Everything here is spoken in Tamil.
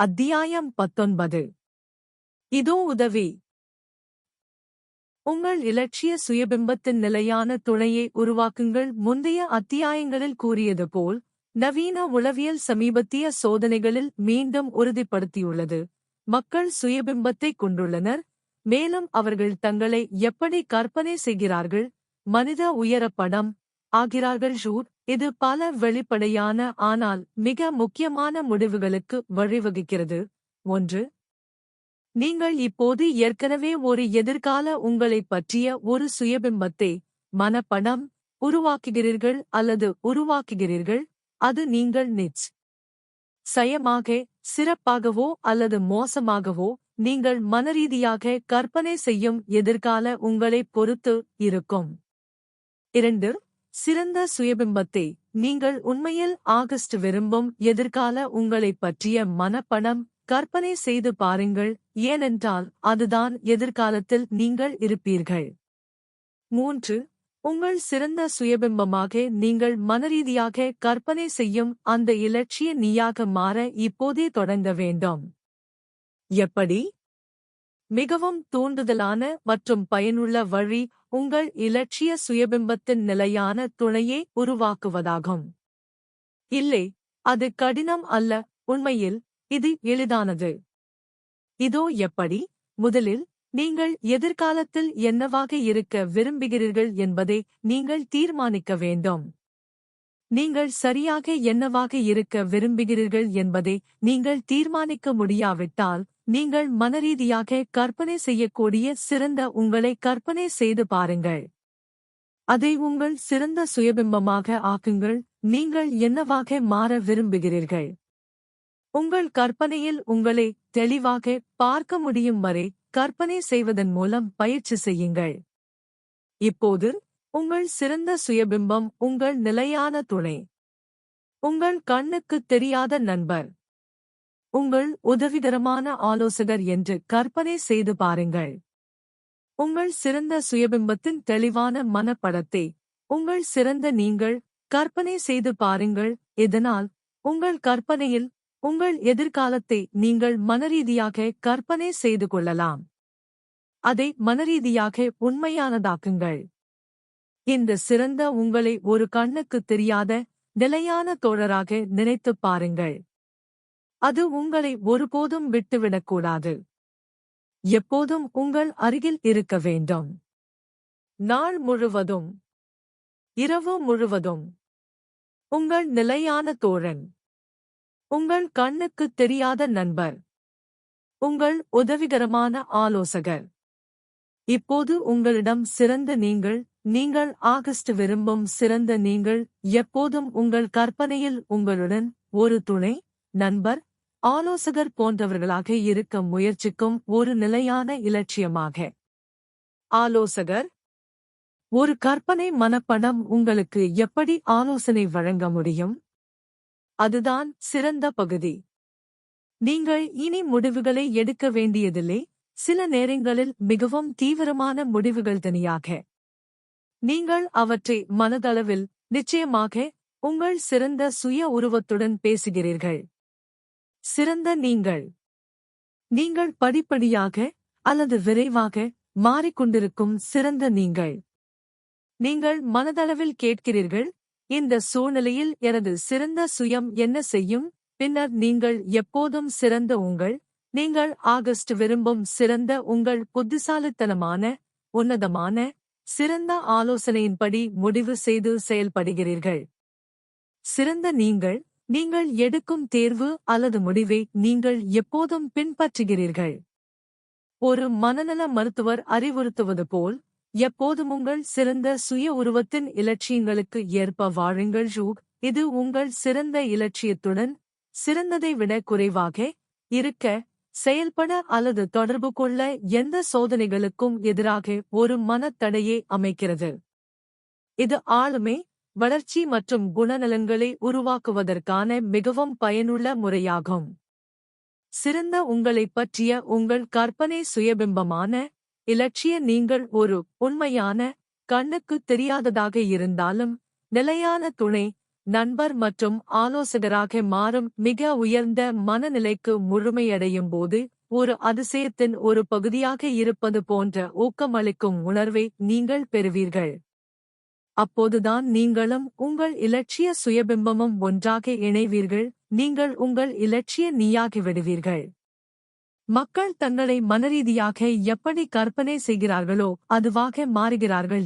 அத்தியாயம் 19. இதோ உதவி. உங்கள் இலட்சிய சுயபிம்பத்தின் நிலையான துணையை உருவாக்குங்கள். முந்தைய அத்தியாயங்களில் கூறியது போல், நவீன உளவியல் சமீபத்திய சோதனைகளில் மீண்டும் உறுதிப்படுத்தியுள்ளது. மக்கள் சுயபிம்பத்தைக் கொண்டுள்ளனர், மேலும் அவர்கள் தங்களை எப்படி கற்பனை செய்கிறார்கள், மனித உயரப்படம் ஆகிறார்கள். இது பல வெளிப்படையான ஆனால் மிக முக்கியமான முடிவுகளுக்கு வழிவகுக்கிறது. 1. நீங்கள் இப்போது ஏற்கனவே ஒரு எதிர்கால உங்களைப் பற்றிய ஒரு சுயபிம்பத்தை மனப்படம் உருவாக்குகிறீர்கள் அல்லது உருவாக்குகிறீர்கள். அது நீங்கள் நிச்சயமாக சிறப்பாகவோ அல்லது மோசமாகவோ நீங்கள் மனரீதியாக கற்பனை செய்யும் எதிர்கால உங்களைப் பொறுத்து இருக்கும். 2. சிறந்த சுயபிம்பத்தை நீங்கள் உண்மையில் விரும்பும் எதிர்கால உங்களைப் பற்றிய மனப்படம் கற்பனை செய்து பாருங்கள், ஏனென்றால் அதுதான் எதிர்காலத்தில் நீங்கள் இருப்பீர்கள். 3. உங்கள் சிறந்த சுயபிம்பமாக நீங்கள் மனரீதியாக கற்பனை செய்யும் அந்த இலட்சிய நீயாக மாற இப்போதே தொடங்க வேண்டும். எப்படி? மிகவும் தூண்டுதலான மற்றும் பயனுள்ள வழி உங்கள் இலட்சிய சுயபிம்பத்தின் நிலையான துணையை உருவாக்குவதாகும். இல்லை, அது கடினம் அல்ல. உண்மையில் இது எளிதானது. இதோ எப்படி. முதலில், நீங்கள் எதிர்காலத்தில் என்னவாக இருக்க விரும்புகிறீர்கள் என்பதை நீங்கள் தீர்மானிக்க வேண்டும். நீங்கள் சரியாக என்னவாக இருக்க விரும்புகிறீர்கள் என்பதை நீங்கள் தீர்மானிக்க முடியாவிட்டால், நீங்கள் மனரீதியாக கற்பனை செய்யக்கூடிய சிறந்த உங்களை கற்பனை செய்து பாருங்கள். அதை உங்கள் சிறந்த சுயபிம்பமாக ஆக்குங்கள். நீங்கள் என்னவாக மாற விரும்புகிறீர்கள்? உங்கள் கற்பனையில் உங்களை தெளிவாக பார்க்க முடியும் வரை கற்பனை செய்வதன் மூலம் பயிற்சி செய்யுங்கள். இப்போது, உங்கள் சிறந்த சுயபிம்பம் உங்கள் நிலையான துணை. உங்கள் கண்ணுக்குத் தெரியாத நண்பர். உங்கள் உதவிகரமான ஆலோசகர் என்று கற்பனை செய்து பாருங்கள். உங்கள் சிறந்த சுயபிம்பத்தின் தெளிவான மனப்படத்தை உங்கள் சிறந்த நீங்கள் கற்பனை செய்து பாருங்கள். இதனால், உங்கள் கற்பனையில் உங்கள் எதிர்காலத்தை நீங்கள் மனரீதியாக கற்பனை செய்து கொள்ளலாம். அதை மனரீதியாக உண்மையானதாக்குங்கள். இந்த சிறந்த உங்களை ஒரு கண்ணுக்குத் தெரியாத நிலையான தோழராக நினைத்துப் பாருங்கள். அது உங்களை ஒருபோதும் விட்டுவிடக்கூடாது. எப்போதும் உங்கள் அருகில் இருக்க வேண்டும். நாள் முழுவதும், இரவு முழுவதும். உங்கள் நிலையான தோழன். உங்கள் கண்ணுக்குத் தெரியாத நண்பர். உங்கள் உதவிகரமான ஆலோசகர். இப்போது உங்களிடம் சிறந்த நீங்கள் விரும்பும் சிறந்த நீங்கள் எப்போதும் உங்கள் கற்பனையில் உங்களுடன் ஒரு துணை, நண்பர், ஆலோசகர் போன்றவர்களாக இருக்க முயற்சிக்கும் ஒரு நிலையான இலட்சியமாக. ஆலோசகர். ஒரு கற்பனை மனப்படம் உங்களுக்கு எப்படி ஆலோசனை வழங்க முடியும்? அதுதான் சிறந்த பகுதி. நீங்கள் இனி முடிவுகளை எடுக்க வேண்டியதில்லை, சில நேரங்களில் மிகவும் தீவிரமான முடிவுகள் தனியாக. நீங்கள் அவற்றை மனதளவில் நிச்சயமாக உங்கள் சிறந்த சுய உருவத்துடன் பேசுகிறீர்கள். சிறந்த நீங்கள். நீங்கள் படிப்படியாக அல்லது விரைவாக மாறிக்கொண்டிருக்கும் சிறந்த நீங்கள். நீங்கள் மனதளவில் கேட்கிறீர்கள், இந்த சூழ்நிலையில் எனது சிறந்த சுயம் என்ன செய்யும்? பின்னர் நீங்கள் எப்போதும் சிறந்த உங்கள் நீங்கள் விரும்பும் சிறந்த உங்கள் புத்திசாலித்தனமான, உன்னதமான, சிறந்த ஆலோசனையின்படி முடிவு செய்து செயல்படுகிறீர்கள். சிறந்த நீங்கள் எடுக்கும் தேர்வு அல்லது முடிவை நீங்கள் எப்போதும் பின்பற்றுகிறீர்கள். ஒரு மனநல மருத்துவர் அறிவுறுத்துவது போல், எப்போதும் உங்கள் சிறந்த சுய உருவத்தின் இலட்சியங்களுக்கு ஏற்ப வாழுங்கள். இது உங்கள் சிறந்த இலட்சியத்துடன் சிறந்ததை விட குறைவாக இருக்க, செயல்பட அல்லது தொடர்பு கொள்ள எந்த சோதனைகளுக்கும் எதிராக ஒரு மனத்தடையை அமைக்கிறது. இது ஆளுமை, வளர்ச்சி மற்றும் குணநலன்களை உருவாக்குவதற்கான மிகவும் பயனுள்ள முறையாகும். சிறந்த உங்களைப் பற்றிய உங்கள் கற்பனை சுயபிம்பமான இலட்சிய நீங்கள் ஒரு உண்மையான, கண்ணுக்குத் தெரியாததாக இருந்தாலும் நிலையான துணை, நண்பர் மற்றும் ஆலோசகராக மாறும் மிக உயர்ந்த மனநிலைக்கு முழுமையடையும் போது ஒரு அதிசயத்தின் ஒரு பகுதியாக இருப்பது போன்ற ஊக்கமளிக்கும் உணர்வை நீங்கள் பெறுவீர்கள். அப்போதுதான் நீங்களும் உங்கள் இலட்சிய சுயபிம்பமும் ஒன்றாக இணைவீர்கள், நீங்கள் உங்கள் இலட்சிய நீயாகிவிடுவீர்கள். மக்கள் தங்களை மனரீதியாக எப்படி கற்பனை செய்கிறார்களோ அதுவாக மாறுகிறார்கள்.